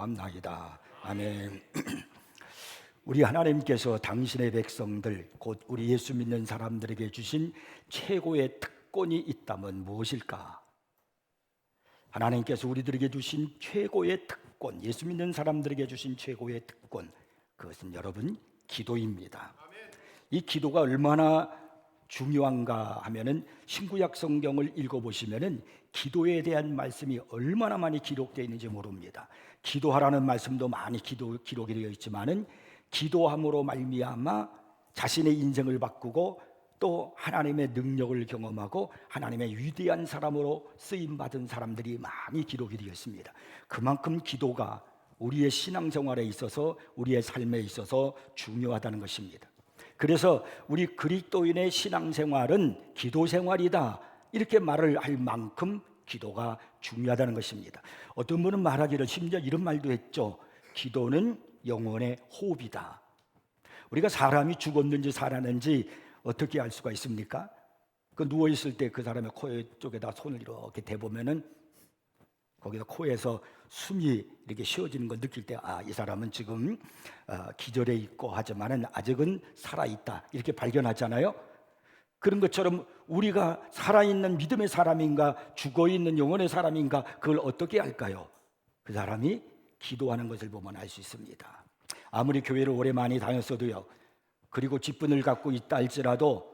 기도합나이다. 아멘. 우리 하나님께서 당신의 백성들, 곧 우리 예수 믿는 사람들에게 주신 최고의 특권이 있다면 무엇일까? 하나님께서 우리들에게 주신 최고의 특권, 예수 믿는 사람들에게 주신 최고의 특권, 그것은 여러분 기도입니다. 이 기도가 얼마나 중요한가 하면은 신구약 성경을 읽어보시면은 기도에 대한 말씀이 얼마나 많이 기록되어 있는지 모릅니다. 기도하라는 말씀도 많이 기록이 되어 있지만은 기도함으로 말미암아 자신의 인생을 바꾸고 또 하나님의 능력을 경험하고 하나님의 위대한 사람으로 쓰임받은 사람들이 많이 기록이 되어 있습니다. 그만큼 기도가 우리의 신앙생활에 있어서 우리의 삶에 있어서 중요하다는 것입니다. 그래서 우리 그리스도인의 신앙생활은 기도생활이다 이렇게 말을 할 만큼 기도가 중요하다는 것입니다. 어떤 분은 말하기를 심지어 이런 말도 했죠. 기도는 영혼의 호흡이다. 우리가 사람이 죽었는지 살았는지 어떻게 알 수가 있습니까? 그 누워있을 때 그 사람의 코 쪽에다 손을 이렇게 대보면은 거기다 코에서 숨이 이렇게 쉬어지는 걸 느낄 때 이 사람은 지금 기절해 있고 하지만은 아직은 살아있다 이렇게 발견하잖아요. 그런 것처럼 우리가 살아있는 믿음의 사람인가 죽어있는 영혼의 사람인가 그걸 어떻게 알까요? 그 사람이 기도하는 것을 보면 알 수 있습니다. 아무리 교회를 오래 많이 다녔어도요, 그리고 직분을 갖고 있다 할지라도,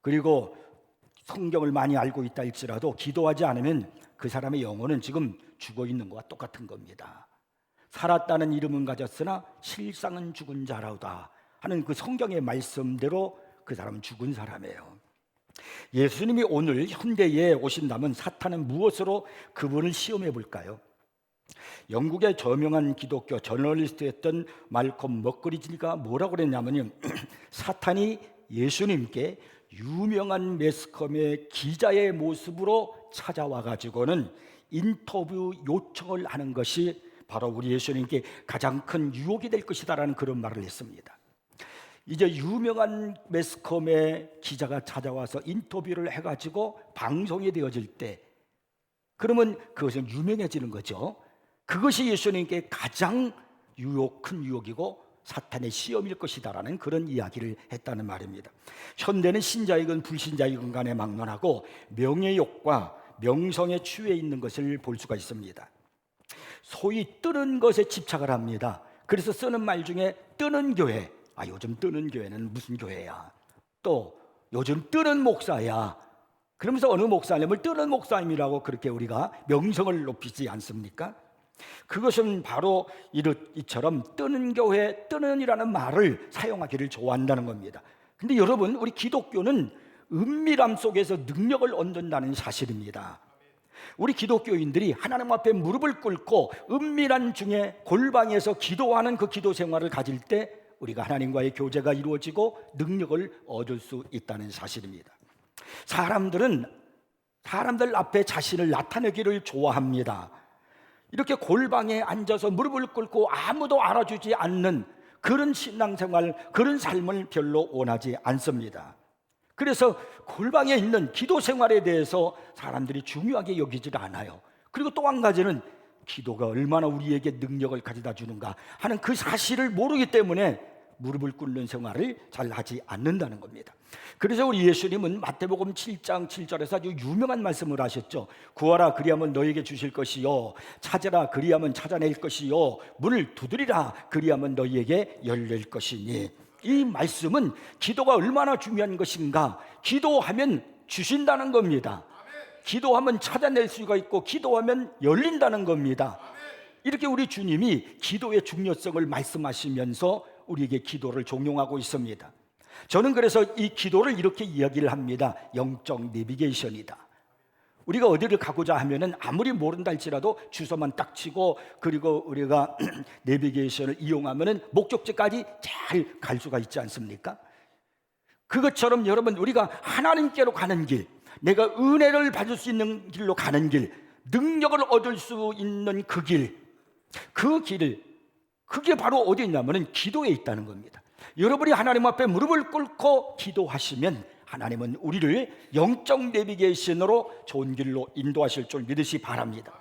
그리고 성경을 많이 알고 있다 할지라도 기도하지 않으면 그 사람의 영혼은 지금 죽어있는 것과 똑같은 겁니다. 살았다는 이름은 가졌으나 실상은 죽은 자라우다 하는 그 성경의 말씀대로 그 사람은 죽은 사람이에요. 예수님이 오늘 현대에 오신다면 사탄은 무엇으로 그분을 시험해 볼까요? 영국의 저명한 기독교 저널리스트였던 말콤 머그리지가 뭐라고 그랬냐면요, 사탄이 예수님께 유명한 매스컴의 기자의 모습으로 찾아와 가지고는 인터뷰 요청을 하는 것이 바로 우리 예수님께 가장 큰 유혹이 될 것이다라는 그런 말을 했습니다. 이제 유명한 매스컴의 기자가 찾아와서 인터뷰를 해가지고 방송이 되어질 때, 그러면 그것은 유명해지는 거죠. 그것이 예수님께 가장 큰 유혹이고 사탄의 시험일 것이다라는 그런 이야기를 했다는 말입니다. 현대는 신자이건 불신자이건 간에 막론하고 명예욕과 명성에 취해 있는 것을 볼 수가 있습니다. 소위 뜨는 것에 집착을 합니다. 그래서 쓰는 말 중에 뜨는 교회, 요즘 뜨는 교회는 무슨 교회야, 또 요즘 뜨는 목사야, 그러면서 어느 목사님을 뜨는 목사님이라고 그렇게 우리가 명성을 높이지 않습니까? 그것은 바로 이처럼 뜨는 교회, 뜨는이라는 말을 사용하기를 좋아한다는 겁니다. 근데 여러분, 우리 기독교는 은밀함 속에서 능력을 얻는다는 사실입니다. 우리 기독교인들이 하나님 앞에 무릎을 꿇고 은밀한 중에 골방에서 기도하는 그 기도 생활을 가질 때 우리가 하나님과의 교제가 이루어지고 능력을 얻을 수 있다는 사실입니다. 사람들 앞에 자신을 나타내기를 좋아합니다. 이렇게 골방에 앉아서 무릎을 꿇고 아무도 알아주지 않는 그런 신앙생활, 그런 삶을 별로 원하지 않습니다. 그래서 골방에 있는 기도 생활에 대해서 사람들이 중요하게 여기질 않아요. 그리고 또 한 가지는 기도가 얼마나 우리에게 능력을 가져다 주는가 하는 그 사실을 모르기 때문에 무릎을 꿇는 생활을 잘 하지 않는다는 겁니다. 그래서 우리 예수님은 마태복음 7장 7절에서 아주 유명한 말씀을 하셨죠. 구하라 그리하면 너에게 주실 것이요, 찾으라 그리하면 찾아낼 것이요, 문을 두드리라 그리하면 너희에게 열릴 것이니. 이 말씀은 기도가 얼마나 중요한 것인가, 기도하면 주신다는 겁니다. 기도하면 찾아낼 수가 있고 기도하면 열린다는 겁니다. 이렇게 우리 주님이 기도의 중요성을 말씀하시면서 우리에게 기도를 종용하고 있습니다. 저는 그래서 이 기도를 이렇게 이야기를 합니다. 영적 내비게이션이다. 우리가 어디를 가고자 하면은 아무리 모른다 할지라도 주소만 딱 치고, 그리고 우리가 내비게이션을 이용하면은 목적지까지 잘 갈 수가 있지 않습니까? 그것처럼 여러분, 우리가 하나님께로 가는 길, 내가 은혜를 받을 수 있는 길로 가는 길, 능력을 얻을 수 있는 그 길, 그게 바로 어디 있냐면은 기도에 있다는 겁니다. 여러분이 하나님 앞에 무릎을 꿇고 기도하시면 하나님은 우리를 영적 내비게이션으로 좋은 길로 인도하실 줄 믿으시 바랍니다.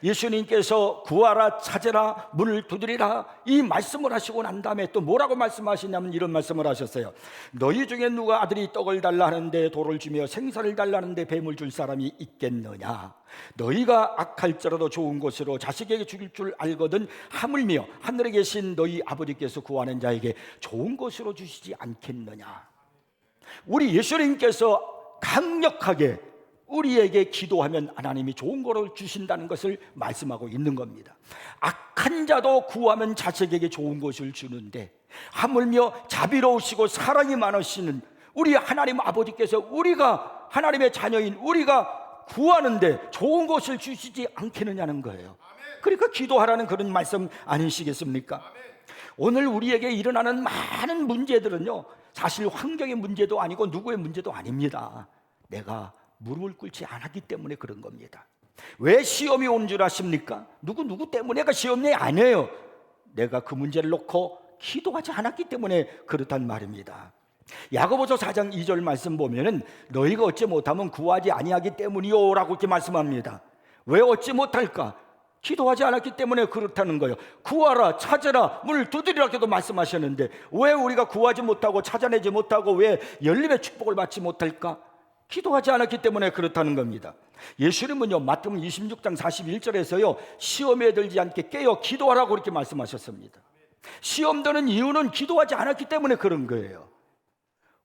예수님께서 구하라, 찾으라, 문을 두드리라 이 말씀을 하시고 난 다음에 또 뭐라고 말씀하시냐면 이런 말씀을 하셨어요. 너희 중에 누가 아들이 떡을 달라 하는데 돌을 주며 생선을 달라 하는데 뱀을 줄 사람이 있겠느냐. 너희가 악할지라도 좋은 것으로 자식에게 주길 줄 알거든 하물며 하늘에 계신 너희 아버지께서 구하는 자에게 좋은 것으로 주시지 않겠느냐. 우리 예수님께서 강력하게 우리에게 기도하면 하나님이 좋은 거를 주신다는 것을 말씀하고 있는 겁니다. 악한 자도 구하면 자식에게 좋은 것을 주는데 하물며 자비로우시고 사랑이 많으시는 우리 하나님 아버지께서 우리가 하나님의 자녀인 우리가 구하는데 좋은 것을 주시지 않겠느냐는 거예요. 그러니까 기도하라는 그런 말씀 아니시겠습니까? 오늘 우리에게 일어나는 많은 문제들은요, 사실 환경의 문제도 아니고 누구의 문제도 아닙니다. 내가 무릎을 꿇지 않았기 때문에 그런 겁니다. 왜 시험이 온 줄 아십니까? 누구 때문에가 시험이 아니에요. 내가 그 문제를 놓고 기도하지 않았기 때문에 그렇단 말입니다. 야고보서 4장 2절 말씀 보면은 너희가 얻지 못하면 구하지 아니하기 때문이요 라고 이렇게 말씀합니다. 왜 얻지 못할까? 기도하지 않았기 때문에 그렇다는 거예요. 구하라, 찾으라, 문을 두드리라고도 말씀하셨는데 왜 우리가 구하지 못하고 찾아내지 못하고 왜 열림의 축복을 받지 못할까? 기도하지 않았기 때문에 그렇다는 겁니다. 예수님은요, 마태복음 26장 41절에서요 시험에 들지 않게 깨어 기도하라고 그렇게 말씀하셨습니다. 시험 드는 이유는 기도하지 않았기 때문에 그런 거예요.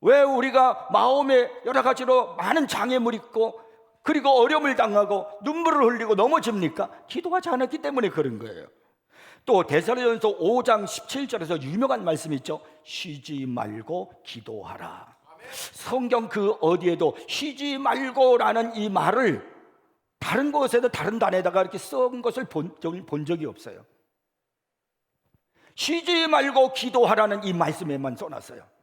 왜 우리가 마음에 여러 가지로 많은 장애물이 있고 그리고 어려움을 당하고 눈물을 흘리고 넘어집니까? 기도하지 않았기 때문에 그런 거예요. 또 데살로니가서 5장 17절에서 유명한 말씀이 있죠. 쉬지 말고 기도하라. 성경 그 어디에도 쉬지 말고라는 이 말을 다른 곳에도 다른 단에다가 이렇게 쓴 것을 본 적이 없어요. 쉬지 말고 기도하라는 이 말씀에만 써놨어요.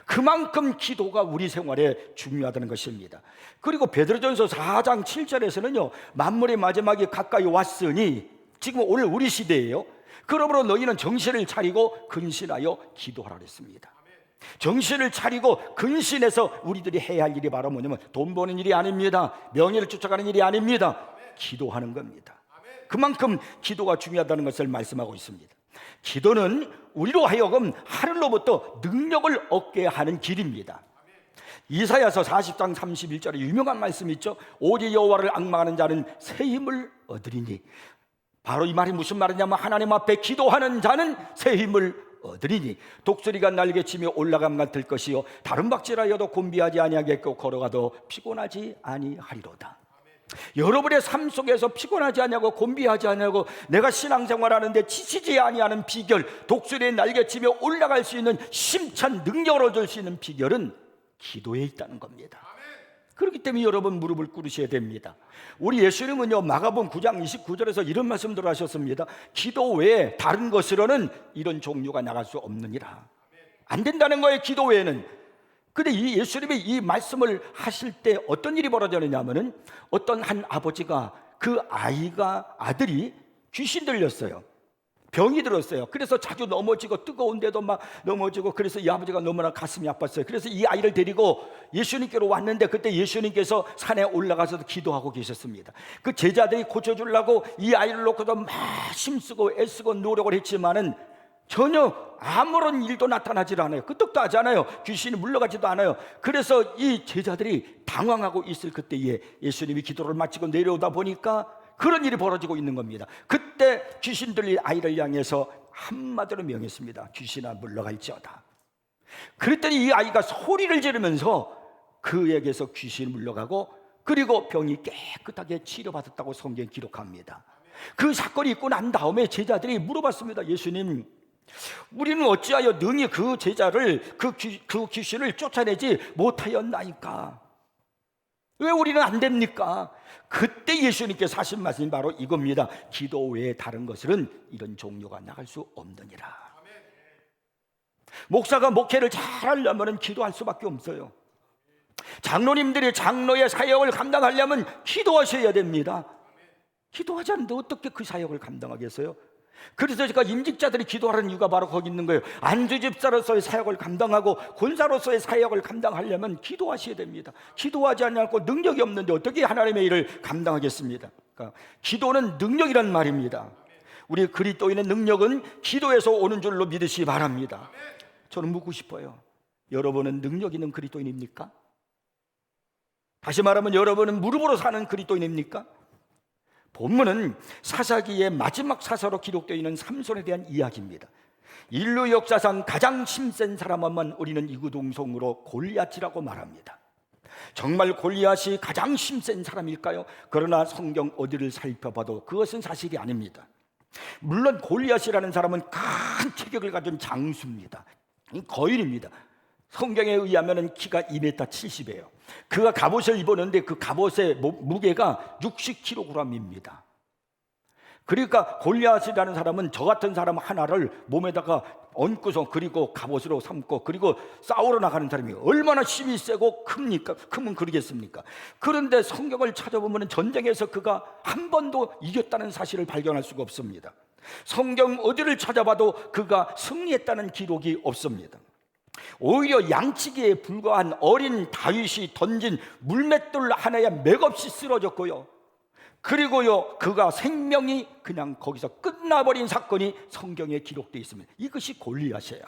그만큼 기도가 우리 생활에 중요하다는 것입니다. 그리고 베드로전서 4장 7절에서는요 만물의 마지막이 가까이 왔으니 지금 오늘 우리 시대예요. 그러므로 너희는 정신을 차리고 근신하여 기도하라 그랬습니다. 정신을 차리고 근신해서 우리들이 해야 할 일이 바로 뭐냐면 돈 버는 일이 아닙니다. 명예를 쫓아가는 일이 아닙니다. 기도하는 겁니다. 그만큼 기도가 중요하다는 것을 말씀하고 있습니다. 기도는 우리로 하여금 하늘로부터 능력을 얻게 하는 길입니다. 이사야서 40장 31절에 유명한 말씀이 있죠. 오직 여호와를 앙망하는 자는 새 힘을 얻으리니. 바로 이 말이 무슨 말이냐면 하나님 앞에 기도하는 자는 새 힘을 얻으리니 독수리가 날개치며 올라감만 들 것이요 다른 박질하여도 곤비하지 아니하겠고 걸어가도 피곤하지 아니하리로다. 여러분의 삶 속에서 피곤하지 않냐고 곤비하지 않냐고 내가 신앙생활하는데 지치지 아니하는 비결, 독수리의 날개치며 올라갈 수 있는 심찬 능력을 얻을 수 있는 비결은 기도에 있다는 겁니다. 그렇기 때문에 여러분 무릎을 꿇으셔야 됩니다. 우리 예수님은요 마가복음 9장 29절에서 이런 말씀들을 하셨습니다. 기도 외에 다른 것으로는 이런 종류가 나갈 수 없느니라. 안 된다는 거예요, 기도 외에는. 근데 이 예수님이 이 말씀을 하실 때 어떤 일이 벌어졌느냐면은 어떤 한 아버지가 그 아들이 귀신 들렸어요. 병이 들었어요. 그래서 자주 넘어지고 뜨거운데도 막 넘어지고 그래서 이 아버지가 너무나 가슴이 아팠어요. 그래서 이 아이를 데리고 예수님께로 왔는데 그때 예수님께서 산에 올라가서 기도하고 계셨습니다. 그 제자들이 고쳐주려고 이 아이를 놓고도 막 힘쓰고 애쓰고 노력을 했지만은 전혀 아무런 일도 나타나질 않아요. 끄떡도 하지 않아요. 귀신이 물러가지도 않아요. 그래서 이 제자들이 당황하고 있을 그때에 예수님이 기도를 마치고 내려오다 보니까 그런 일이 벌어지고 있는 겁니다. 그때 귀신 들린 아이를 향해서 한마디로 명했습니다. 귀신아 물러갈지어다. 그랬더니 이 아이가 소리를 지르면서 그에게서 귀신이 물러가고 그리고 병이 깨끗하게 치료받았다고 성경에 기록합니다. 그 사건이 있고 난 다음에 제자들이 물어봤습니다. 예수님, 우리는 어찌하여 능히 그 제자를 그 귀신을 쫓아내지 못하였나이까? 왜 우리는 안 됩니까? 그때 예수님께서 하신 말씀이 바로 이겁니다. 기도 외에 다른 것은 이런 종류가 나갈 수 없느니라. 목사가 목회를 잘하려면 기도할 수밖에 없어요. 장로님들이 장로의 사역을 감당하려면 기도하셔야 됩니다. 기도하지 않는데 어떻게 그 사역을 감당하겠어요? 그래서 제가 임직자들이 기도하는 이유가 바로 거기 있는 거예요. 안수집사로서의 사역을 감당하고 권사로서의 사역을 감당하려면 기도하셔야 됩니다. 기도하지 않고 능력이 없는데 어떻게 하나님의 일을 감당하겠습니까? 그러니까 기도는 능력이란 말입니다. 우리 그리스도인의 능력은 기도에서 오는 줄로 믿으시기 바랍니다. 저는 묻고 싶어요. 여러분은 능력 있는 그리스도인입니까? 다시 말하면 여러분은 무릎으로 사는 그리스도인입니까? 본문은 사사기의 마지막 사사로 기록되어 있는 삼손에 대한 이야기입니다. 인류 역사상 가장 힘센 사람만 우리는 이구동성으로 골리앗이라고 말합니다. 정말 골리앗이 가장 힘센 사람일까요? 그러나 성경 어디를 살펴봐도 그것은 사실이 아닙니다. 물론 골리앗이라는 사람은 큰 체격을 가진 장수입니다. 거인입니다. 성경에 의하면 키가 2m 70이에요. 그가 갑옷을 입었는데 그 갑옷의 무게가 60kg입니다. 그러니까 골리앗이라는 사람은 저 같은 사람 하나를 몸에다가 얹고서 그리고 갑옷으로 삼고 그리고 싸우러 나가는 사람이 얼마나 힘이 세고 큽니까? 크면 그러겠습니까? 그런데 성경을 찾아보면 전쟁에서 그가 한 번도 이겼다는 사실을 발견할 수가 없습니다. 성경 어디를 찾아봐도 그가 승리했다는 기록이 없습니다. 오히려 양치기에 불과한 어린 다윗이 던진 물맷돌 하나에 맥없이 쓰러졌고요, 그리고요 그가 생명이 그냥 거기서 끝나버린 사건이 성경에 기록되어 있습니다. 이것이 골리앗이에요.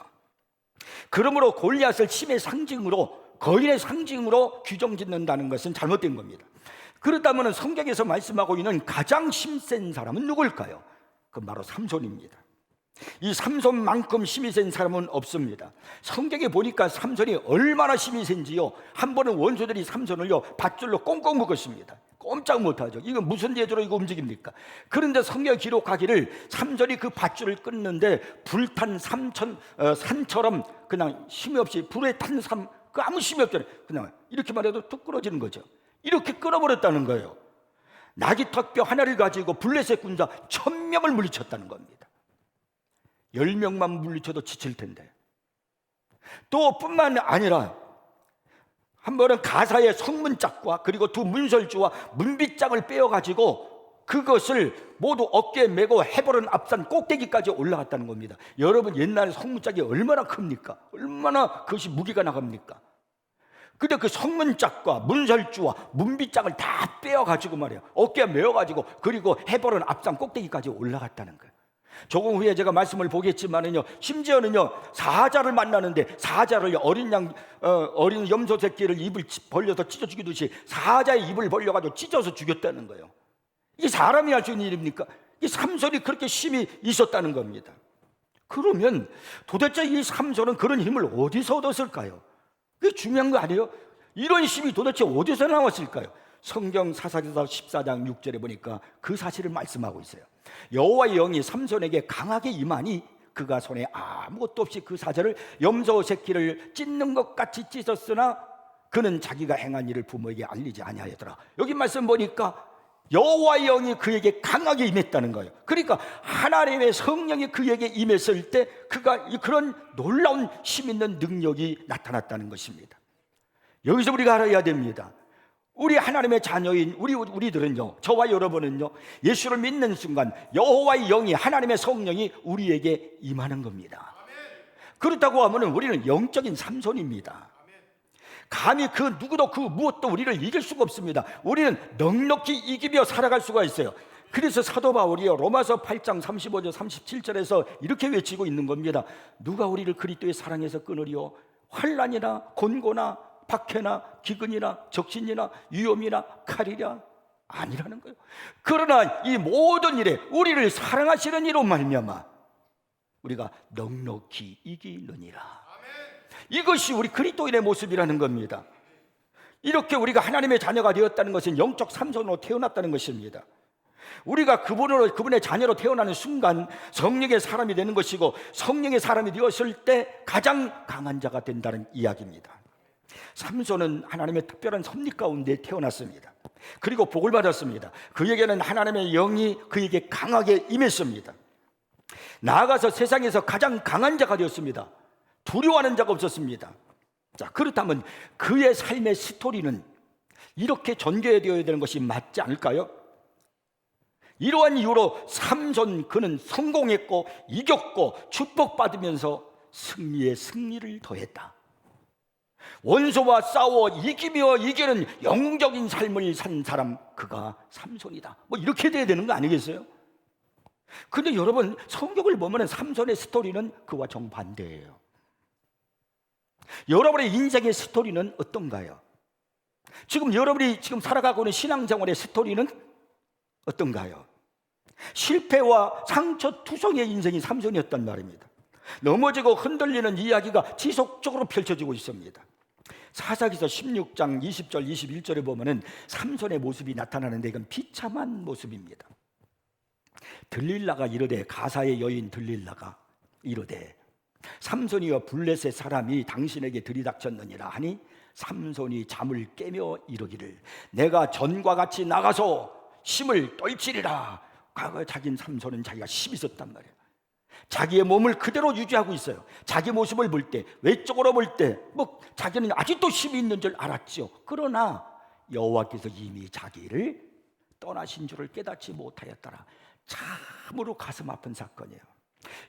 그러므로 골리앗을 힘의 상징으로, 거인의 상징으로 규정짓는다는 것은 잘못된 겁니다. 그렇다면 성경에서 말씀하고 있는 가장 힘센 사람은 누굴까요? 그건 바로 삼손입니다. 이 삼손만큼 힘이 센 사람은 없습니다. 성경에 보니까 삼손이 얼마나 힘이 센지요, 한 번은 원수들이 삼손을요 밧줄로 꽁꽁 묶었습니다. 꼼짝 못하죠. 이건 무슨 예조로 이거 움직입니까? 그런데 성경에 기록하기를 삼손이 그 밧줄을 끊는데 불탄 산처럼 그냥 힘이 없이 불에 탄 그 아무 힘이 없잖아요. 그냥 이렇게만 해도 뚝 끊어지는 거죠. 이렇게 끊어버렸다는 거예요. 나귀턱뼈 하나를 가지고 블레셋 군사 1000명을 물리쳤다는 겁니다. 10명만 물리쳐도 지칠 텐데. 또 뿐만 아니라 한 번은 가사의 성문짝과 그리고 두 문설주와 문빗장을 빼어가지고 그것을 모두 어깨에 메고 해버린 앞산 꼭대기까지 올라갔다는 겁니다. 여러분, 옛날에 성문짝이 얼마나 큽니까? 얼마나 그것이 무게가 나갑니까? 근데 그 성문짝과 문설주와 문빗장을 다 빼어가지고 말이에요, 어깨에 메어가지고 그리고 해버린 앞산 꼭대기까지 올라갔다는 거예요. 조금 후에 제가 말씀을 보겠지만은요, 심지어는요 사자를 만나는데 사자를 어린 염소 새끼를 입을 벌려서 찢어 죽이듯이 사자의 입을 벌려가지고 찢어서 죽였다는 거예요. 이게 사람이 할 수 있는 일입니까? 이 삼손이 그렇게 힘이 있었다는 겁니다. 그러면 도대체 이 삼손은 그런 힘을 어디서 얻었을까요? 그게 중요한 거 아니에요? 이런 힘이 도대체 어디서 나왔을까요? 성경 사사기서 14장 6절에 보니까 그 사실을 말씀하고 있어요. 여호와의 영이 삼손에게 강하게 임하니 그가 손에 아무것도 없이 그 사자를 염소 새끼를 찢는 것 같이 찢었으나 그는 자기가 행한 일을 부모에게 알리지 아니하였더라. 여기 말씀 보니까 여호와의 영이 그에게 강하게 임했다는 거예요. 그러니까 하나님의 성령이 그에게 임했을 때 그가 그런 놀라운 힘 있는 능력이 나타났다는 것입니다. 여기서 우리가 알아야 됩니다. 우리 하나님의 자녀인 우리들은요, 저와 여러분은요, 예수를 믿는 순간 여호와의 영이, 하나님의 성령이 우리에게 임하는 겁니다. 그렇다고 하면 우리는 영적인 삼손입니다. 감히 그 누구도 그 무엇도 우리를 이길 수가 없습니다. 우리는 넉넉히 이기며 살아갈 수가 있어요. 그래서 사도 바울이요 로마서 8장 35절 37절에서 이렇게 외치고 있는 겁니다. 누가 우리를 그리스도의 사랑에서 끊으리요? 환난이나 곤고나 박해나 기근이나 적신이나 위험이나 칼이랴? 아니라는 거예요. 그러나 이 모든 일에 우리를 사랑하시는 이로 말미암아 우리가 넉넉히 이기느니라. 이것이 우리 그리스도인의 모습이라는 겁니다. 이렇게 우리가 하나님의 자녀가 되었다는 것은 영적 삼손으로 태어났다는 것입니다. 우리가 그분의 자녀로 태어나는 순간 성령의 사람이 되는 것이고, 성령의 사람이 되었을 때 가장 강한 자가 된다는 이야기입니다. 삼손은 하나님의 특별한 섭리 가운데 태어났습니다. 그리고 복을 받았습니다. 그에게는 하나님의 영이 그에게 강하게 임했습니다. 나아가서 세상에서 가장 강한 자가 되었습니다. 두려워하는 자가 없었습니다. 자, 그렇다면 그의 삶의 스토리는 이렇게 전개되어야 되는 것이 맞지 않을까요? 이러한 이유로 삼손 그는 성공했고 이겼고 축복받으면서 승리에 승리를 더했다. 원수와 싸워 이기며 이기는 영웅적인 삶을 산 사람, 그가 삼손이다. 뭐 이렇게 돼야 되는 거 아니겠어요? 근데 여러분, 성경을 보면 삼손의 스토리는 그와 정반대예요. 여러분의 인생의 스토리는 어떤가요? 지금 여러분이 지금 살아가고 있는 신앙생활의 스토리는 어떤가요? 실패와 상처투성이의 인생이 삼손이었단 말입니다. 넘어지고 흔들리는 이야기가 지속적으로 펼쳐지고 있습니다. 사사기서 16장 20절 21절에 보면은 삼손의 모습이 나타나는데 이건 비참한 모습입니다. 들릴라가 이르되, 가사의 여인 들릴라가 이르되, 삼손이여 블레셋 사람이 당신에게 들이닥쳤느니라 하니 삼손이 잠을 깨며 이르기를, 내가 전과 같이 나가서 심을 떨치리라. 과거에 자기는 삼손은 자기가 힘이 있었단 말이에요. 자기의 몸을 그대로 유지하고 있어요. 자기 모습을 볼 때, 외적으로 볼 때 뭐 자기는 아직도 힘이 있는 줄 알았죠. 그러나 여호와께서 이미 자기를 떠나신 줄을 깨닫지 못하였더라. 참으로 가슴 아픈 사건이에요.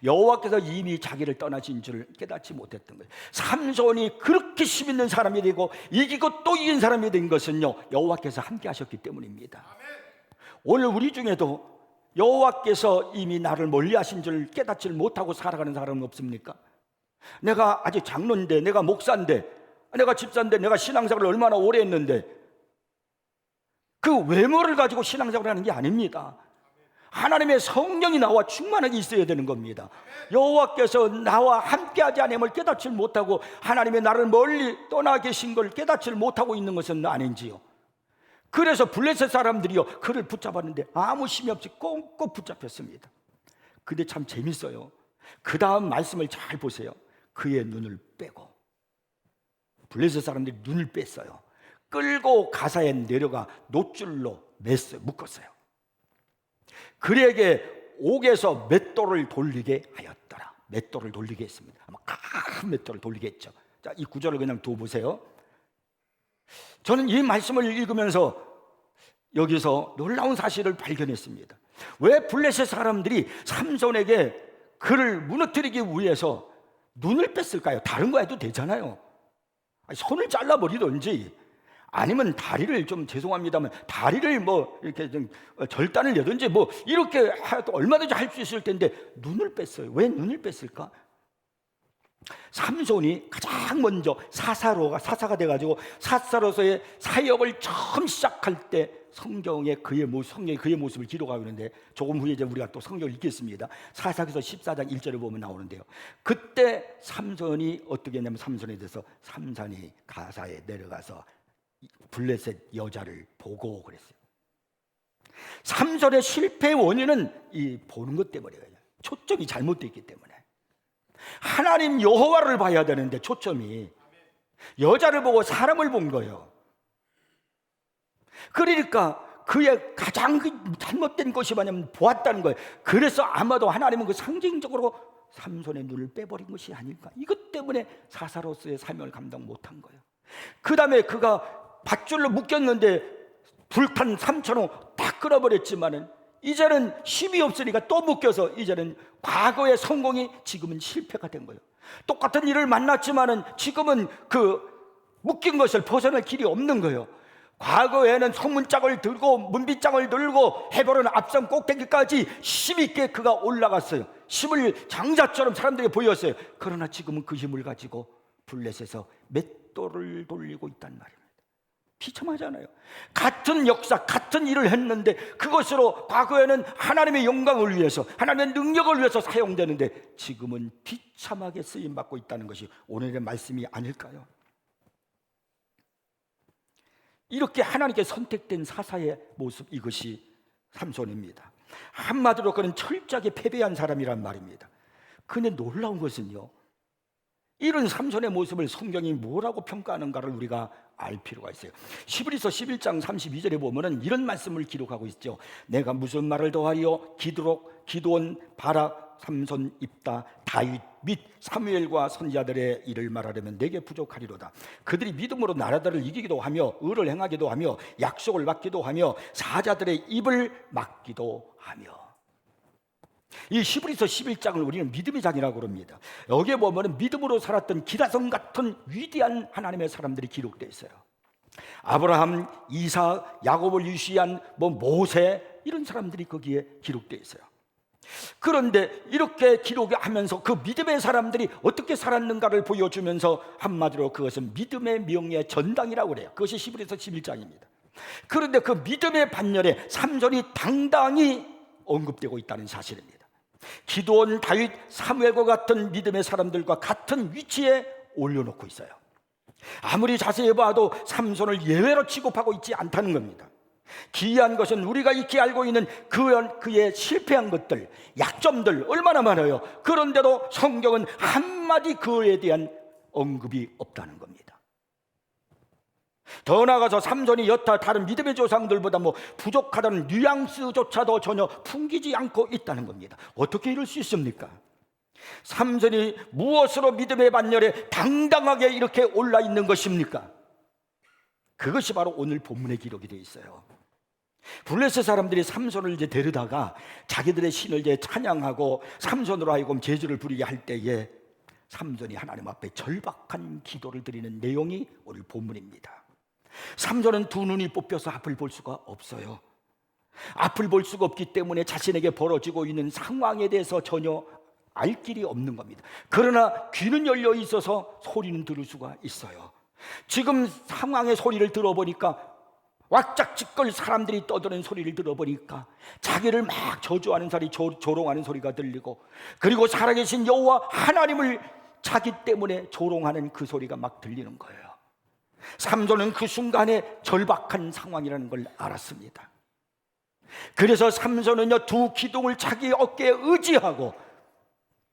여호와께서 이미 자기를 떠나신 줄을 깨닫지 못했던 거예요. 삼손이 그렇게 힘 있는 사람이 되고 이기고 또 이긴 사람이 된 것은요, 여호와께서 함께 하셨기 때문입니다. 오늘 우리 중에도 여호와께서 이미 나를 멀리하신 줄 깨닫지 못하고 살아가는 사람은 없습니까? 내가 아직 장로인데, 내가 목사인데, 내가 집사인데, 내가 신앙생활을 얼마나 오래 했는데, 그 외모를 가지고 신앙생활을 하는 게 아닙니다. 하나님의 성령이 나와 충만하게 있어야 되는 겁니다. 여호와께서 나와 함께하지 않음을 깨닫지 못하고 하나님의 나를 멀리 떠나 계신 걸 깨닫지 못하고 있는 것은 아닌지요. 그래서 블레셋 사람들이요, 그를 붙잡았는데 아무 힘이 없이 꽁꽁 붙잡혔습니다. 근데 참 재밌어요. 그 다음 말씀을 잘 보세요. 그의 눈을 빼고, 블레셋 사람들이 눈을 뺐어요. 끌고 가사에 내려가 놋줄로 맸어요. 묶었어요. 그에게 옥에서 맷돌을 돌리게 하였더라. 맷돌을 돌리게 했습니다. 아마 큰 맷돌을 돌리게 했죠. 자, 이 구절을 그냥 두 보세요. 저는 이 말씀을 읽으면서 여기서 놀라운 사실을 발견했습니다. 왜 블레셋 사람들이 삼손에게 그를 무너뜨리기 위해서 눈을 뺐을까요? 다른 거 해도 되잖아요. 손을 잘라버리든지 아니면 다리를, 좀 죄송합니다만 다리를 뭐 이렇게 좀 절단을 내든지 뭐 이렇게 해도 얼마든지 할 수 있을 텐데 눈을 뺐어요. 왜 눈을 뺐을까? 삼손이 가장 먼저 사사가 돼가지고 사사로서의 사역을 처음 시작할 때 성경이 그의 모습을 기록하고 있는데, 조금 후에 이제 우리가 또 성경을 읽겠습니다. 사사기서 14장 1절에 보면 나오는데요. 그때 삼손이 어떻게 했냐면, 삼손에 대해서 삼손이 가사에 내려가서 블레셋 여자를 보고 그랬어요. 삼손의 실패의 원인은 이 보는 것 때문이에요. 초점이 잘못되어 있기 때문에. 하나님 여호와를 봐야 되는데 초점이 여자를 보고 사람을 본 거예요. 그러니까 그의 가장 잘못된 것이 뭐냐면 보았다는 거예요. 그래서 아마도 하나님은 그 상징적으로 삼손의 눈을 빼버린 것이 아닐까. 이것 때문에 사사로서의 사명을 감당 못한 거예요. 그 다음에 그가 밧줄로 묶였는데 불탄 삼천호 다 끊어버렸지만은 이제는 힘이 없으니까 또 묶여서 이제는 과거의 성공이 지금은 실패가 된 거예요. 똑같은 일을 만났지만은 지금은 그 묶인 것을 벗어날 길이 없는 거예요. 과거에는 성문짝을 들고 문빗장을 들고 해보는 앞선 꼭대기까지 힘있게 그가 올라갔어요. 힘을 장자처럼 사람들에게 보였어요. 그러나 지금은 그 힘을 가지고 블레셋에서 맷돌을 돌리고 있단 말입니다. 비참하잖아요. 같은 역사, 같은 일을 했는데 그것으로 과거에는 하나님의 영광을 위해서, 하나님의 능력을 위해서 사용되는데 지금은 비참하게 쓰임받고 있다는 것이 오늘의 말씀이 아닐까요? 이렇게 하나님께 선택된 사사의 모습, 이것이 삼손입니다. 한마디로 그는 철저하게 패배한 사람이란 말입니다. 근데 놀라운 것은요, 이런 삼손의 모습을 성경이 뭐라고 평가하는가를 우리가 알 필요가 있어요. 히브리서 11장 32절에 보면은 이런 말씀을 기록하고 있죠. 내가 무슨 말을 더하여 기드온 바락 삼손, 입다, 다윗 및 사무엘과 선지자들의 일을 말하려면 내게 부족하리로다. 그들이 믿음으로 나라들을 이기기도 하며 의를 행하기도 하며 약속을 받기도 하며 사자들의 입을 막기도 하며. 이 히브리서 11장을 우리는 믿음의 장이라고 그럽니다. 여기에 보면 믿음으로 살았던 기라성 같은 위대한 하나님의 사람들이 기록되어 있어요. 아브라함, 이삭, 야곱을 유시한 모세, 이런 사람들이 거기에 기록되어 있어요. 그런데 이렇게 기록하면서 그 믿음의 사람들이 어떻게 살았는가를 보여주면서 한마디로 그것은 믿음의 명예 전당이라고 그래요. 그것이 히브리서 11장입니다. 그런데 그 믿음의 반열에 삼손이 당당히 언급되고 있다는 사실입니다. 기드온, 다윗, 사무엘과 같은 믿음의 사람들과 같은 위치에 올려놓고 있어요. 아무리 자세히 봐도 삼손을 예외로 취급하고 있지 않다는 겁니다. 기이한 것은 우리가 익히 알고 있는 그의 실패한 것들, 약점들 얼마나 많아요. 그런데도 성경은 한마디 그에 대한 언급이 없다는 겁니다. 더 나아가서 삼손이 여타 다른 믿음의 조상들보다 부족하다는 뉘앙스조차도 전혀 풍기지 않고 있다는 겁니다. 어떻게 이럴 수 있습니까? 삼손이 무엇으로 믿음의 반열에 당당하게 이렇게 올라 있는 것입니까? 그것이 바로 오늘 본문에 기록이 되어 있어요. 블레셋 사람들이 삼손을 이제 데려다가 자기들의 신을 이제 찬양하고 삼손으로 하여금 제주를 부리게 할 때에 삼손이 하나님 앞에 절박한 기도를 드리는 내용이 오늘 본문입니다. 삼손은 두 눈이 뽑혀서 앞을 볼 수가 없어요. 앞을 볼 수가 없기 때문에 자신에게 벌어지고 있는 상황에 대해서 전혀 알 길이 없는 겁니다. 그러나 귀는 열려 있어서 소리는 들을 수가 있어요. 지금 상황의 소리를 들어보니까, 왁짝지껄 사람들이 떠드는 소리를 들어보니까 자기를 막 저주하는 소리, 조롱하는 소리가 들리고, 그리고 살아계신 여호와 하나님을 자기 때문에 조롱하는 그 소리가 막 들리는 거예요. 삼손은 그 순간에 절박한 상황이라는 걸 알았습니다. 그래서 삼손은요, 두 기둥을 자기 어깨에 의지하고,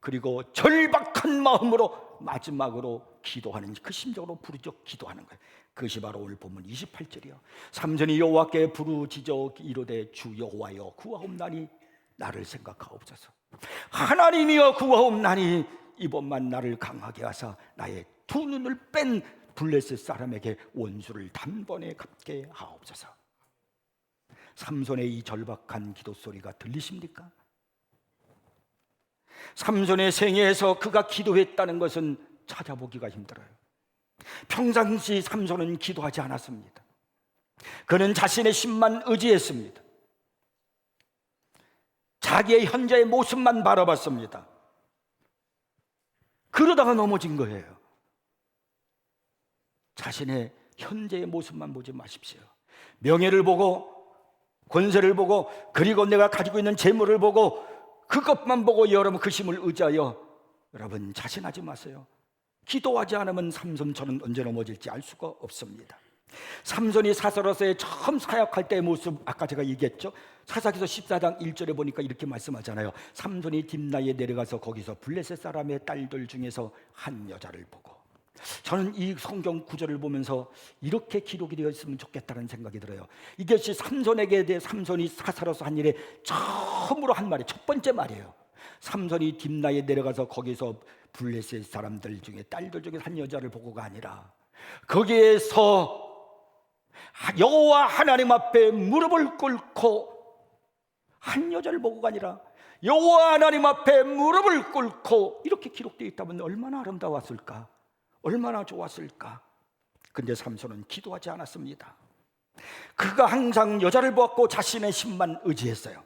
그리고 절박한 마음으로 마지막으로 기도하는, 그 심정으로 부르짖어 기도하는 거예요. 그것이 바로 오늘 본문 28절이요. 삼손이 여호와께 부르짖어 이르되 주 여호와여 구하옵나니 나를 생각하옵소서. 하나님이여 구하옵나니 이번만 나를 강하게 하사 나의 두 눈을 뺀 블레셋 사람에게 원수를 단번에 갚게 하옵소서. 삼손의 이 절박한 기도 소리가 들리십니까? 삼손의 생애에서 그가 기도했다는 것은 찾아보기가 힘들어요. 평상시 삼손은 기도하지 않았습니다. 그는 자신의 힘만 의지했습니다. 자기의 현재의 모습만 바라봤습니다. 그러다가 넘어진 거예요. 자신의 현재의 모습만 보지 마십시오. 명예를 보고, 권세를 보고, 그리고 내가 가지고 있는 재물을 보고, 그것만 보고 여러분 그 힘을 의지하여 여러분 자신하지 마세요. 기도하지 않으면 삼손처럼 언제 넘어질지 알 수가 없습니다. 삼손이 사사로서의 처음 사역할 때의 모습, 아까 제가 얘기했죠. 사사기서 14장 1절에 보니까 이렇게 말씀하잖아요. 삼손이 딥나에 내려가서 거기서 블레셋 사람의 딸들 중에서 한 여자를 보고. 저는 이 성경 구절을 보면서 이렇게 기록이 되어 있으면 좋겠다는 생각이 들어요. 이것이 삼손에게 대해 삼손이 사사로서 한 일에 처음으로 한 말이, 첫 번째 말이에요. 삼손이 딥나에 내려가서 거기서 블레셋 사람들 중에 딸들 중에 한 여자를 보고가 아니라, 거기에서 여호와 하나님 앞에 무릎을 꿇고, 한 여자를 보고가 아니라 여호와 하나님 앞에 무릎을 꿇고, 이렇게 기록되어 있다면 얼마나 아름다웠을까, 얼마나 좋았을까. 근데 삼손은 기도하지 않았습니다. 그가 항상 여자를 보았고 자신의 힘만 의지했어요.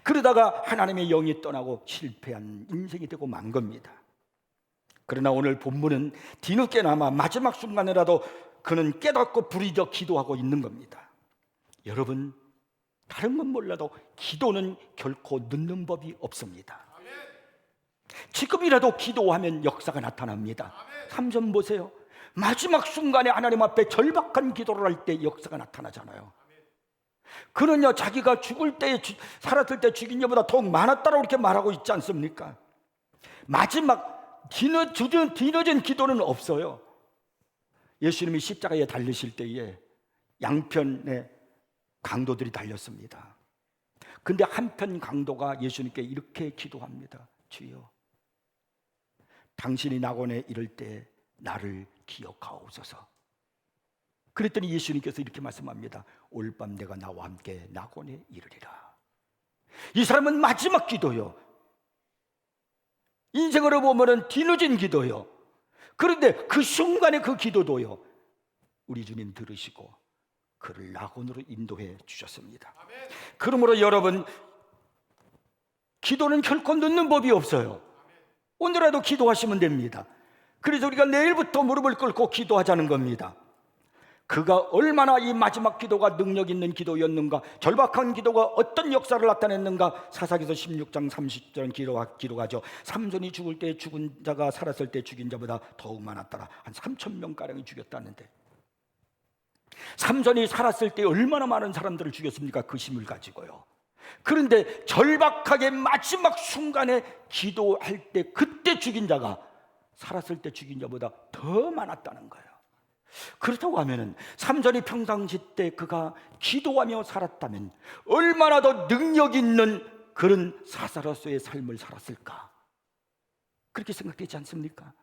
그러다가 하나님의 영이 떠나고 실패한 인생이 되고 만 겁니다. 그러나 오늘 본문은 뒤늦게나마 마지막 순간이라도 그는 깨닫고 부르짖어 기도하고 있는 겁니다. 여러분, 다른 건 몰라도 기도는 결코 늦는 법이 없습니다. 지금이라도 기도하면 역사가 나타납니다. 삼손 보세요. 마지막 순간에 하나님 앞에 절박한 기도를 할 때 역사가 나타나잖아요. 그는요, 자기가 죽을 때, 살았을 때 죽인 여보다 더욱 많았다고 이렇게 말하고 있지 않습니까? 마지막 뒤늦은 기도는 없어요. 예수님이 십자가에 달리실 때에 양편에 강도들이 달렸습니다. 근데 한편 강도가 예수님께 이렇게 기도합니다. 주여, 당신이 낙원에 이를 때 나를 기억하옵소서. 그랬더니 예수님께서 이렇게 말씀합니다. 올 밤 내가 나와 함께 낙원에 이르리라. 이 사람은 마지막 기도요, 인생으로 보면 뒤늦은 기도요, 그런데 그 순간에 그 기도도요 우리 주님 들으시고 그를 낙원으로 인도해 주셨습니다. 그러므로 여러분, 기도는 결코 늦는 법이 없어요. 오늘라도 기도하시면 됩니다. 그래서 우리가 내일부터 무릎을 꿇고 기도하자는 겁니다. 그가 얼마나 이 마지막 기도가 능력 있는 기도였는가, 절박한 기도가 어떤 역사를 나타냈는가. 사사기서 16장 30절 기록하죠. 삼손이 죽을 때 죽은 자가 살았을 때 죽인 자보다 더욱 많았더라. 한 3,000명가량이 죽였다는데, 삼손이 살았을 때 얼마나 많은 사람들을 죽였습니까? 그 힘을 가지고요. 그런데 절박하게 마지막 순간에 기도할 때 그때 죽인 자가 살았을 때 죽인 자보다 더 많았다는 거예요. 그렇다고 하면은 삼손이 평상시 때 그가 기도하며 살았다면 얼마나 더 능력 있는 그런 사사로서의 삶을 살았을까, 그렇게 생각되지 않습니까?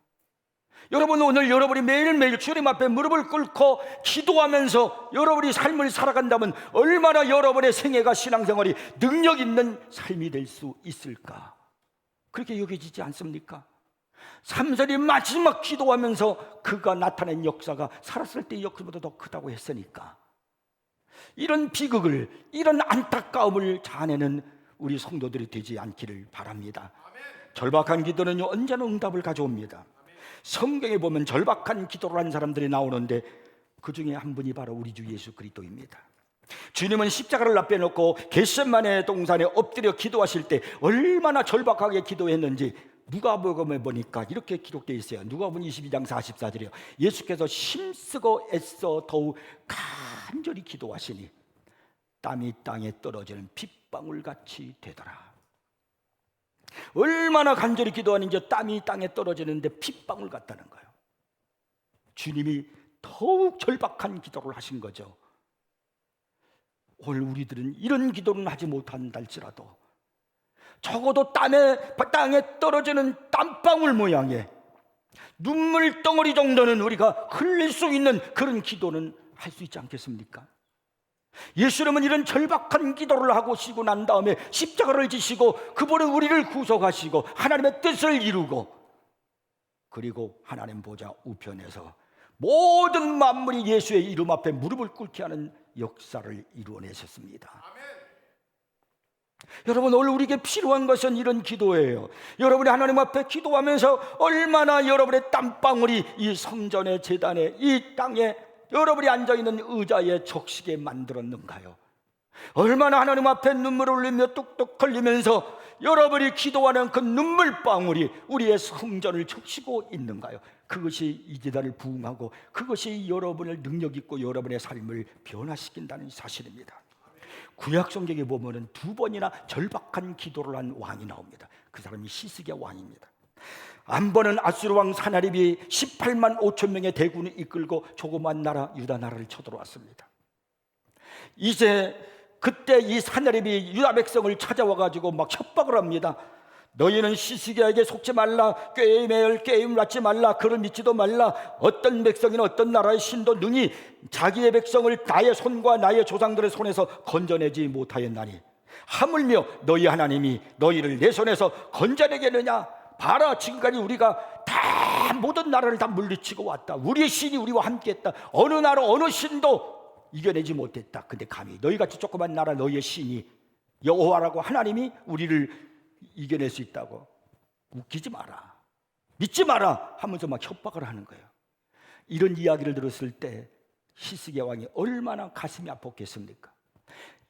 여러분, 오늘 여러분이 매일매일 주님 앞에 무릎을 꿇고 기도하면서 여러분이 삶을 살아간다면 얼마나 여러분의 생애가, 신앙생활이 능력 있는 삶이 될 수 있을까, 그렇게 여겨지지 않습니까? 삼손이 마지막 기도하면서 그가 나타낸 역사가 살았을 때의 역사보다 더 크다고 했으니까, 이런 비극을, 이런 안타까움을 자아내는 우리 성도들이 되지 않기를 바랍니다. 절박한 기도는 언제나 응답을 가져옵니다. 성경에 보면 절박한 기도를 한 사람들이 나오는데 그 중에 한 분이 바로 우리 주 예수 그리스도입니다. 주님은 십자가를 앞에 놓고 겟세마네 동산에 엎드려 기도하실 때 얼마나 절박하게 기도했는지 누가복음에 보니까 이렇게 기록되어 있어요. 누가복음 22장 44절이요. 예수께서 힘쓰고 애써 더욱 간절히 기도하시니 땀이 땅에 떨어지는 빗방울같이 되더라. 얼마나 간절히 기도하는지 땀이 땅에 떨어지는데 핏방울 같다는 거예요. 주님이 더욱 절박한 기도를 하신 거죠. 오늘 우리들은 이런 기도는 하지 못한다 할지라도 적어도 땅에 떨어지는 땀방울 모양의 눈물 덩어리 정도는 우리가 흘릴 수 있는 그런 기도는 할 수 있지 않겠습니까? 예수님은 이런 절박한 기도를 하시고 난 다음에 십자가를 지시고 그분은 우리를 구속하시고 하나님의 뜻을 이루고, 그리고 하나님 보좌 우편에서 모든 만물이 예수의 이름 앞에 무릎을 꿇게 하는 역사를 이루어내셨습니다. 여러분, 오늘 우리에게 필요한 것은 이런 기도예요. 여러분이 하나님 앞에 기도하면서 얼마나 여러분의 땀방울이 이 성전의 제단에, 이 땅에, 여러분이 앉아있는 의자에 적시게 만들었는가요? 얼마나 하나님 앞에 눈물을 흘리며 뚝뚝 흘리면서 여러분이 기도하는 그 눈물방울이 우리의 성전을 적시고 있는가요? 그것이 이 제단을 부흥하고 그것이 여러분을 능력있고 여러분의 삶을 변화시킨다는 사실입니다. 구약 성경에 보면은 2번이나 절박한 기도를 한 왕이 나옵니다. 그 사람이 시스기야 왕입니다. 한 번은 아수르 왕 사나립이 18만 5천 명의 대군을 이끌고 조그만 나라 유다 나라를 쳐들어왔습니다. 이제 그때 이 사나립이 유다 백성을 찾아와 가지고 막 협박을 합니다. 너희는 시스기야에게 속지 말라, 게임을 갖지 말라, 그를 믿지도 말라. 어떤 백성이나 어떤 나라의 신도 능히 자기의 백성을 나의 손과 나의 조상들의 손에서 건져내지 못하였나니 하물며 너희 하나님이 너희를 내 손에서 건져내겠느냐? 봐라, 지금까지 우리가 다 모든 나라를 다 물리치고 왔다. 우리의 신이 우리와 함께했다. 어느 나라 어느 신도 이겨내지 못했다. 근데 감히 너희같이 조그만 나라, 너희의 신이 여호와라고 하나님이 우리를 이겨낼 수 있다고? 웃기지 마라, 믿지 마라 하면서 막 협박을 하는 거예요. 이런 이야기를 들었을 때 시스기야 왕이 얼마나 가슴이 아팠겠습니까?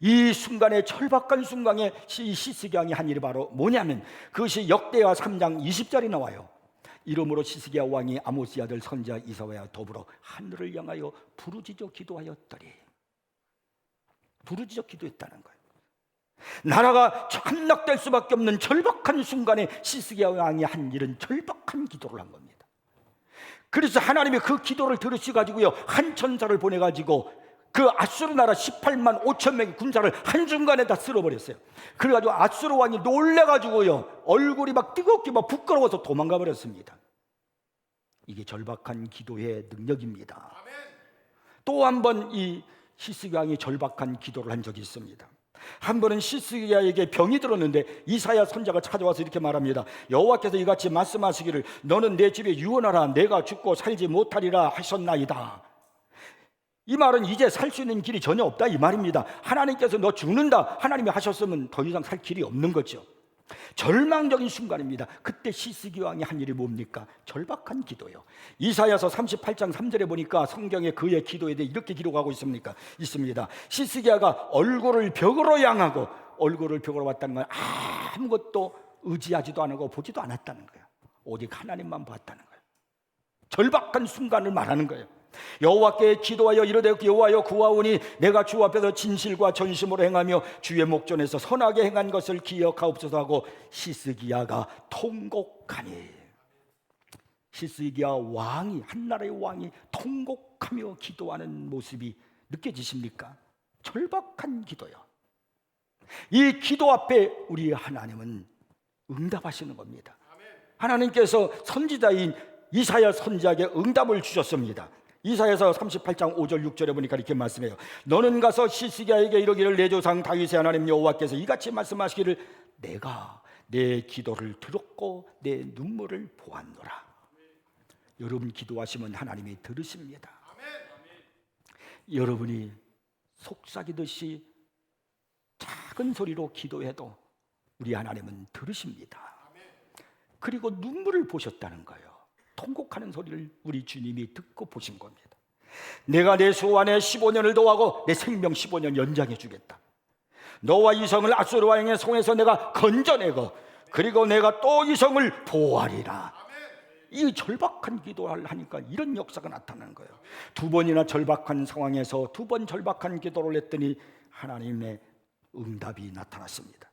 이 순간에, 절박한 순간에 시스기야 왕이 한 일이 바로 뭐냐면 그것이 역대하 3장 20절이 나와요. 이러므로 시스기야 왕이 아모스의 아들 선지자 이사야와 더불어 하늘을 향하여 부르짖어 기도하였더니, 부르짖어 기도했다는 거예요. 나라가 함락될 수밖에 없는 절박한 순간에 시스기야 왕이 한 일은 절박한 기도를 한 겁니다. 그래서 하나님이 그 기도를 들으셔가지고요, 한 천사를 보내가지고 그 아수르 나라 18만 5천 명의 군사를 한순간에 다 쓸어버렸어요. 그래가지고 아수르 왕이 놀래가지고요, 얼굴이 막 뜨겁게 막 부끄러워서 도망가 버렸습니다. 이게 절박한 기도의 능력입니다. 또 한 번 이 히스기야 왕이 절박한 기도를 한 적이 있습니다. 한 번은 히스기야에게 병이 들었는데 이사야 선지자가 찾아와서 이렇게 말합니다. 여호와께서 이같이 말씀하시기를 너는 내 집에 유언하라. 내가 죽고 살지 못하리라 하셨나이다. 이 말은 이제 살 수 있는 길이 전혀 없다 이 말입니다. 하나님께서 너 죽는다 하나님이 하셨으면 더 이상 살 길이 없는 거죠. 절망적인 순간입니다. 그때 히스기야 왕이 한 일이 뭡니까? 절박한 기도요. 이사야서 38장 3절에 보니까 성경에 그의 기도에 대해 이렇게 기록하고 있습니다. 히스기야가 얼굴을 벽으로 향하고, 얼굴을 벽으로 봤다는 건 아무것도 의지하지도 않고 보지도 않았다는 거예요. 오직 하나님만 봤다는 거예요. 절박한 순간을 말하는 거예요. 여호와께 기도하여 이르되 여호와여 구하오니 내가 주 앞에서 진실과 전심으로 행하며 주의 목전에서 선하게 행한 것을 기억하옵소서 하고 히스기야가 통곡하니. 히스기야 왕이, 한나라의 왕이 통곡하며 기도하는 모습이 느껴지십니까? 절박한 기도요. 이 기도 앞에 우리 하나님은 응답하시는 겁니다. 하나님께서 선지자인 이사야 선지자에게 응답을 주셨습니다. 이사야서 38장 5절 6절에 보니까 이렇게 말씀해요. 너는 가서 히스기야에게 이르기를 내 조상 다윗의 하나님 여호와께서 이같이 말씀하시기를 내가 내 기도를 들었고 내 눈물을 보았노라. 여러분 기도하시면 하나님이 들으십니다. 여러분이 속삭이듯이 작은 소리로 기도해도 우리 하나님은 들으십니다. 그리고 눈물을 보셨다는 거예요. 통곡하는 소리를 우리 주님이 듣고 보신 겁니다. 내가 내 소원에 15년을 더하고 내 생명 15년 연장해 주겠다. 너와 이 성을 아수르 왕의 손에서 내가 건져내고 그리고 내가 또 이 성을 보호하리라. 이 절박한 기도를 하니까 이런 역사가 나타나는 거예요. 두 번이나 절박한 상황에서 두 번 절박한 기도를 했더니 하나님의 응답이 나타났습니다.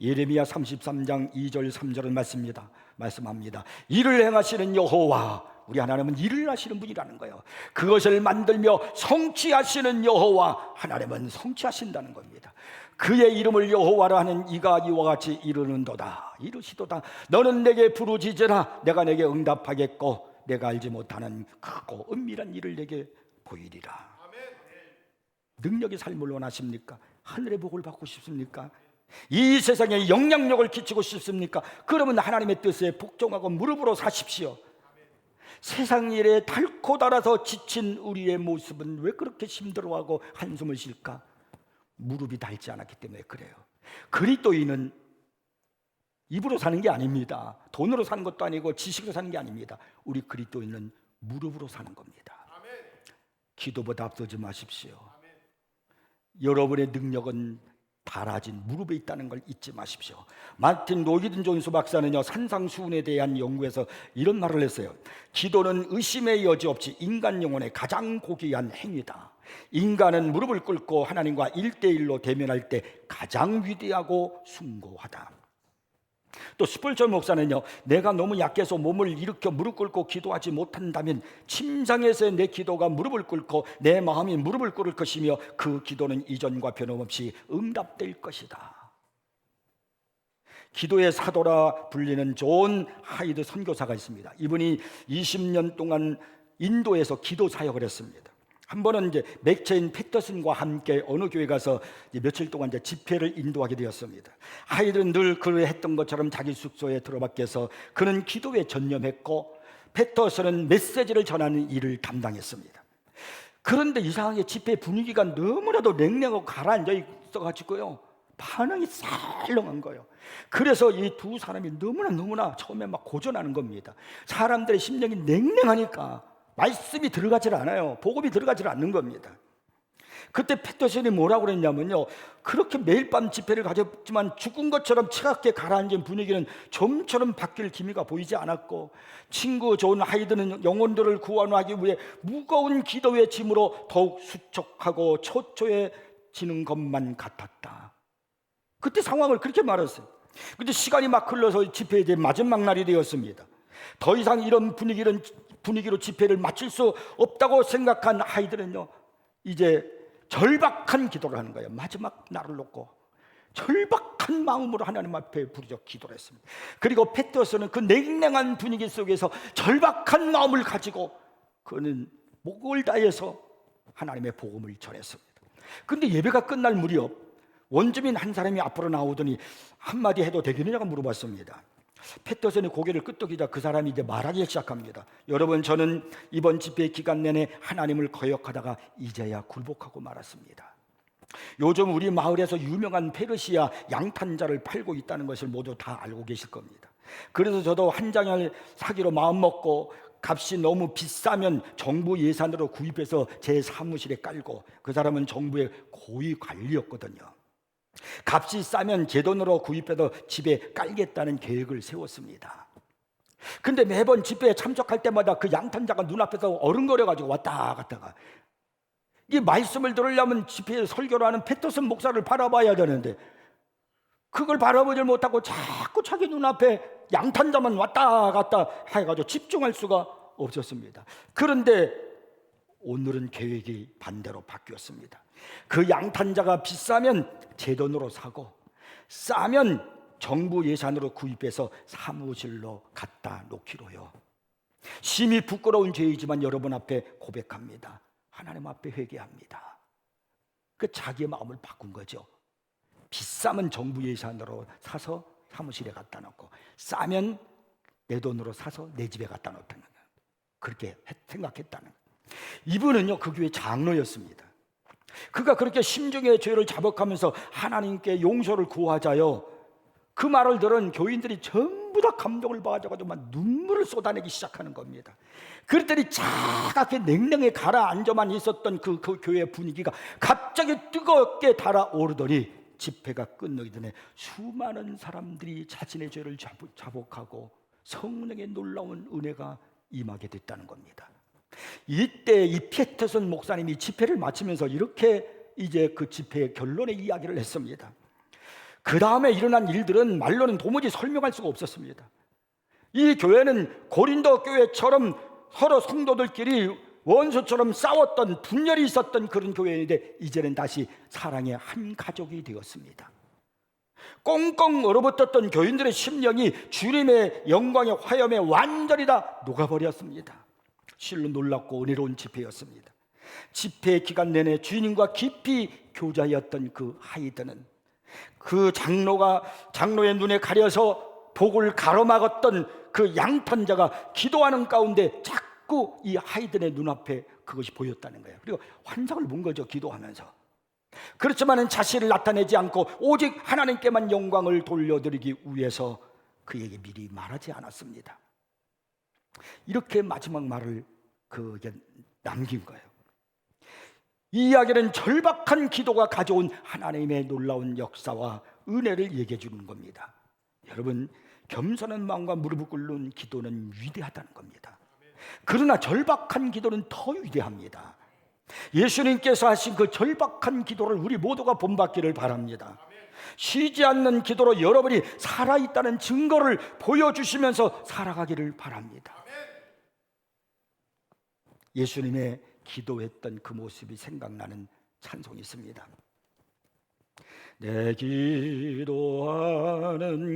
예레미야 33장 2절 3절을 말씀합니다. 일을 행하시는 여호와, 우리 하나님은 일을 하시는 분이라는 거예요. 그것을 만들며 성취하시는 여호와, 하나님은 성취하신다는 겁니다. 그의 이름을 여호와라 하는 이가 이와 같이 이르시도다. 너는 내게 부르짖으라. 내가 내게 응답하겠고 내가 알지 못하는 크고 은밀한 일을 내게 보이리라. 능력의 삶을 원하십니까? 하늘의 복을 받고 싶습니까? 이 세상에 영향력을 끼치고 싶습니까? 그러면 하나님의 뜻에 복종하고 무릎으로 사십시오. 세상 일에 닳고 닳아서 지친 우리의 모습은 왜 그렇게 힘들어하고 한숨을 쉴까? 무릎이 닳지 않았기 때문에 그래요. 그리스도인은 입으로 사는 게 아닙니다. 돈으로 사는 것도 아니고 지식으로 사는 게 아닙니다. 우리 그리스도인은 무릎으로 사는 겁니다. 기도보다 앞서지 마십시오. 여러분의 능력은 달아진 무릎에 있다는 걸 잊지 마십시오. 마틴 로이드 존스 박사는요, 산상수훈에 대한 연구에서 이런 말을 했어요. 기도는 의심의 여지 없이 인간 영혼의 가장 고귀한 행위다. 인간은 무릎을 꿇고 하나님과 1대1로 대면할 때 가장 위대하고 숭고하다. 또 스펄전 목사는요, 내가 너무 약해서 몸을 일으켜 무릎 꿇고 기도하지 못한다면 침상에서의 내 기도가 무릎을 꿇고 내 마음이 무릎을 꿇을 것이며 그 기도는 이전과 변함없이 응답될 것이다. 기도의 사도라 불리는 존 하이드 선교사가 있습니다. 이분이 20년 동안 인도에서 기도 사역을 했습니다. 한 번은 이제 맥체인 패터슨과 함께 어느 교회 가서 며칠 동안 이제 집회를 인도하게 되었습니다. 하이드는 늘 그를 했던 것처럼 자기 숙소에 들어박혀서 그는 기도에 전념했고 패터슨은 메시지를 전하는 일을 담당했습니다. 그런데 이상하게 집회 분위기가 너무나도 냉랭하고 가라앉아 있어가지고요, 반응이 쌀렁한 거예요. 그래서 이 두 사람이 너무나 처음에 막 고전하는 겁니다. 사람들의 심령이 냉랭하니까 말씀이 들어가질 않아요. 복음이 들어가질 않는 겁니다. 그때 패터슨이 뭐라고 그랬냐면요, 그렇게 매일 밤 집회를 가졌지만 죽은 것처럼 차갑게 가라앉은 분위기는 좀처럼 바뀔 기미가 보이지 않았고, 친구 존 하이드는 영혼들을 구원하기 위해 무거운 기도의 짐으로 더욱 수척하고 초조해지는 것만 같았다. 그때 상황을 그렇게 말했어요. 근데 시간이 막 흘러서 집회의 이제 마지막 날이 되었습니다. 더 이상 이런 분위기로 집회를 마칠 수 없다고 생각한 하이드는요, 이제 절박한 기도를 하는 거예요. 마지막 날을 놓고 절박한 마음으로 하나님 앞에 부르짖어 기도를 했습니다. 그리고 페트로스는 그 냉랭한 분위기 속에서 절박한 마음을 가지고 그는 목을 다해서 하나님의 복음을 전했습니다. 그런데 예배가 끝날 무렵 원주민 한 사람이 앞으로 나오더니 한마디 해도 되겠느냐고 물어봤습니다. 페트로스는 고개를 끄덕이자 그 사람이 이제 말하기 시작합니다. 여러분, 저는 이번 집회 기간 내내 하나님을 거역하다가 이제야 굴복하고 말았습니다. 요즘 우리 마을에서 유명한 페르시아 양탄자를 팔고 있다는 것을 모두 다 알고 계실 겁니다. 그래서 저도 한 장을 사기로 마음먹고 값이 너무 비싸면 정부 예산으로 구입해서 제 사무실에 깔고, 그 사람은 정부의 고위 관리였거든요. 값이 싸면 제 돈으로 구입해서 집에 깔겠다는 계획을 세웠습니다. 근데 매번 집회에 참석할 때마다 그 양탄자가 눈앞에서 어른거려가지고 왔다 갔다가, 이 말씀을 들으려면 집회에 설교를 하는 페트로스 목사를 바라봐야 되는데 그걸 바라보질 못하고 자꾸 자기 눈앞에 양탄자만 왔다 갔다 해가지고 집중할 수가 없었습니다. 그런데 오늘은 계획이 반대로 바뀌었습니다. 그 양탄자가 비싸면 제 돈으로 사고 싸면 정부 예산으로 구입해서 사무실로 갖다 놓기로요. 심히 부끄러운 죄이지만 여러분 앞에 고백합니다. 하나님 앞에 회개합니다. 그 자기의 마음을 바꾼 거죠. 비싸면 정부 예산으로 사서 사무실에 갖다 놓고 싸면 내 돈으로 사서 내 집에 갖다 놓다는 거예요. 그렇게 생각했다는 거예요. 이분은요, 그 교회 장로였습니다. 그가 그렇게 심중의 죄를 자복하면서 하나님께 용서를 구하자요, 그 말을 들은 교인들이 전부 다 감동을 받아가지고 막 눈물을 쏟아내기 시작하는 겁니다. 그랬더니 차갑게 냉랭에 가라앉아만 있었던 그 교회 분위기가 갑자기 뜨겁게 달아오르더니 집회가 끝나기 전에 수많은 사람들이 자신의 죄를 자복하고 성령의 놀라운 은혜가 임하게 됐다는 겁니다. 이때 이 페트로스 목사님이 집회를 마치면서 이렇게 이제 그 집회의 결론의 이야기를 했습니다. 그 다음에 일어난 일들은 말로는 도무지 설명할 수가 없었습니다. 이 교회는 고린도 교회처럼 서로 성도들끼리 원수처럼 싸웠던, 분열이 있었던 그런 교회인데 이제는 다시 사랑의 한 가족이 되었습니다. 꽁꽁 얼어붙었던 교인들의 심령이 주님의 영광의 화염에 완전히 다 녹아버렸습니다. 실로 놀랍고 은혜로운 집회였습니다. 집회 기간 내내 주님과 깊이 교제하였던 그 하이드는, 그 장로의 눈에 가려서 복을 가로막았던 그 양탄자가 기도하는 가운데 자꾸 이 하이든의 눈앞에 그것이 보였다는 거예요. 그리고 환상을 본 거죠, 기도하면서. 그렇지만 자신을 나타내지 않고 오직 하나님께만 영광을 돌려드리기 위해서 그에게 미리 말하지 않았습니다. 이렇게 마지막 말을 그에게 남긴 거예요. 이 이야기는 절박한 기도가 가져온 하나님의 놀라운 역사와 은혜를 얘기해 주는 겁니다. 여러분, 겸손한 마음과 무릎을 꿇는 기도는 위대하다는 겁니다. 그러나 절박한 기도는 더 위대합니다. 예수님께서 하신 그 절박한 기도를 우리 모두가 본받기를 바랍니다. 쉬지 않는 기도로 여러분이 살아있다는 증거를 보여주시면서 살아가기를 바랍니다. 예수님의 기도했던 그 모습이 생각나는 찬송이 있습니다. 내 기도하는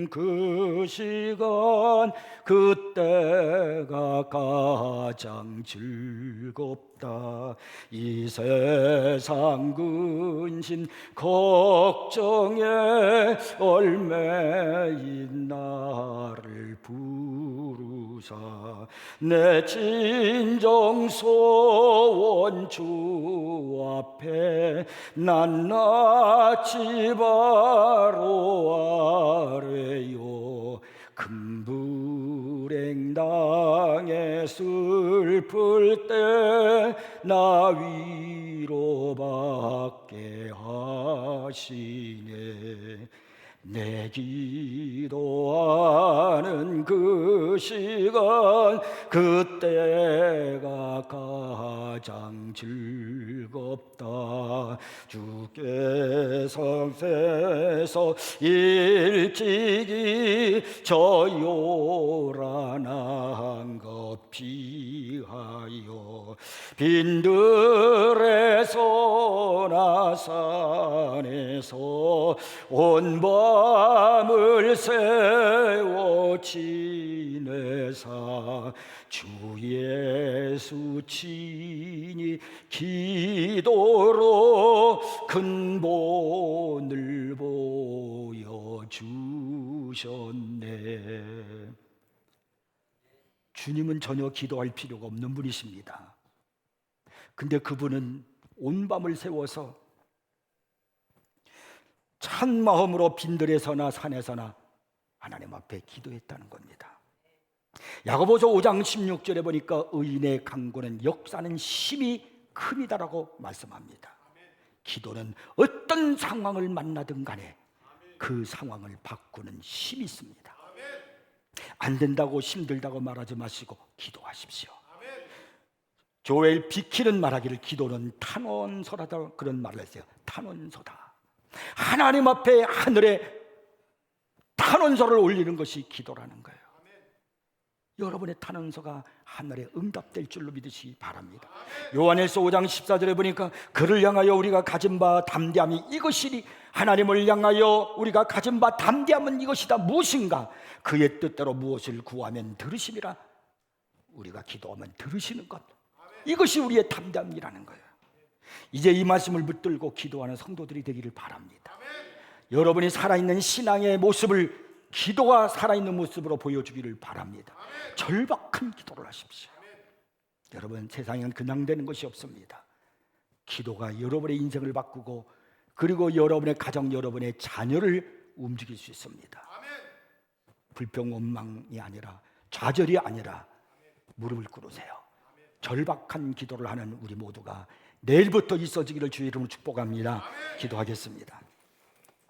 그 시간, 그때가 가장 즐겁다. 이 세상 근심 걱정에 얼매인 나를 부르사 내 진정 소원 주 앞에 낱낱이 바로 아래요. 큰 불행 당해 슬플 때 나 위로받게 하시네. 내 기도하는 그 시간, 그때가 가장 즐겁다. 주께서 세서 일찍이 저 요란한 것 피하여 빈들에서나 산에서 온 밤을 세워 지내사 주 예수 친히 기도로 근본을 보여주셨네. 주님은 전혀 기도할 필요가 없는 분이십니다. 근데 그분은 온 밤을 세워서 찬 마음으로 빈들에서나 산에서나 하나님 앞에 기도했다는 겁니다. 야고보서 5장 16절에 보니까 의인의 간구는 역사는 심히 큽니다라고 말씀합니다. 기도는 어떤 상황을 만나든 간에 그 상황을 바꾸는 힘이 있습니다. 안 된다고 힘들다고 말하지 마시고 기도하십시오. 조엘 비키는 말하기를 기도는 탄원서라다 그런 말을 했어요. 탄원서다. 하나님 앞에 하늘에 탄원서를 올리는 것이 기도라는 거예요. 여러분의 탄원서가 하늘에 응답될 줄로 믿으시기 바랍니다. 요한일서 5장 14절에 보니까 그를 향하여 우리가 가진 바 담대함이 이것이니 하나님을 향하여 우리가 가진 바 담대함은 이것이다. 무엇인가? 그의 뜻대로 무엇을 구하면 들으심이라. 우리가 기도하면 들으시는 것, 이것이 우리의 담대함이라는 거예요. 이제 이 말씀을 붙들고 기도하는 성도들이 되기를 바랍니다. 여러분이 살아있는 신앙의 모습을 기도가 살아있는 모습으로 보여주기를 바랍니다. 절박한 기도를 하십시오. 여러분, 세상에는 그냥 되는 것이 없습니다. 기도가 여러분의 인생을 바꾸고 그리고 여러분의 가정, 여러분의 자녀를 움직일 수 있습니다. 불평 원망이 아니라, 좌절이 아니라 무릎을 꿇으세요. 절박한 기도를 하는 우리 모두가 내일부터 있어지기를 주의 이름으로 축복합니다. 기도하겠습니다.